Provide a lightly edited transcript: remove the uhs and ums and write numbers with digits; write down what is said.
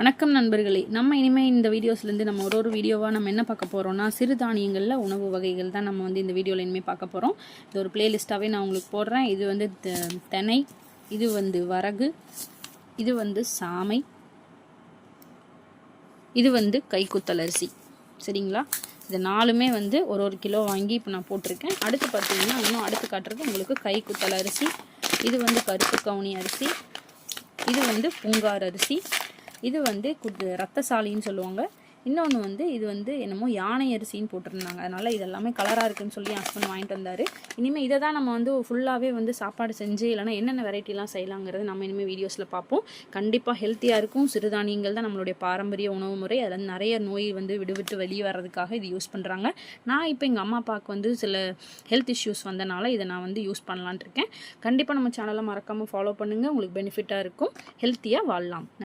வணக்கம் நண்பர்களே, நம்ம இனிமேல் இந்த வீடியோஸ்லேருந்து நம்ம ஒரு வீடியோவாக நம்ம என்ன பார்க்க போகிறோம்னா, சிறுதானியங்களில் உணவு வகைகள் தான் நம்ம வந்து இந்த வீடியோவில் இனிமேல் பார்க்க போகிறோம். இது ஒரு பிளேலிஸ்ட்டாகவே நான் உங்களுக்கு போடுறேன். இது வந்து தினை, இது வந்து வரகு, இது வந்து சாமை, இது வந்து கைக்குத்தல் அரிசி. சரிங்களா? இது நாலுமே வந்து ஒரு கிலோ வாங்கி இப்போ நான் போட்டிருக்கேன். அடுத்து பார்த்தீங்கன்னா இன்னும் அடுத்து காட்டுறது உங்களுக்கு கைக்குத்தல் அரிசி, இது வந்து கருப்பு கவுனி அரிசி, இது வந்து பூங்கார் அரிசி, இது வந்து ரத்தசாலின்னு சொல்லுவாங்க. இன்னொன்று வந்து இது வந்து என்னமோ யானை அரிசின்னு போட்டிருந்தாங்க. அதனால் இதெல்லாமே கலராக இருக்குதுன்னு சொல்லி என் ஹஸ்பண்ட் வாங்கிட்டு வந்தார். இனிமேல் இதை தான் நம்ம வந்து ஃபுல்லாகவே வந்து சாப்பாடு செஞ்சு இல்லைனா என்னென்ன வெரைட்டிலாம் செய்யலாங்கிறது நம்ம இனிமேல் வீடியோஸில் பார்ப்போம். கண்டிப்பாக ஹெல்த்தியாக இருக்கும். சிறுதானியங்கள் தான் நம்மளுடைய பாரம்பரிய உணவு முறை. அதில் நிறைய நோய் வந்து விடுவிட்டு வெளியே வர்றதுக்காக இது யூஸ் பண்ணுறாங்க. நான் இப்போ எங்கள் அம்மா அப்பாவுக்கு வந்து சில ஹெல்த் இஷ்யூஸ் வந்தனால இதை நான் வந்து யூஸ் பண்ணலான்ட்டு இருக்கேன். கண்டிப்பாக நம்ம சேனலை மறக்காமல் ஃபாலோ பண்ணுங்கள். உங்களுக்கு பெனிஃபிட்டாக இருக்கும். ஹெல்த்தியாக வாழலாம்.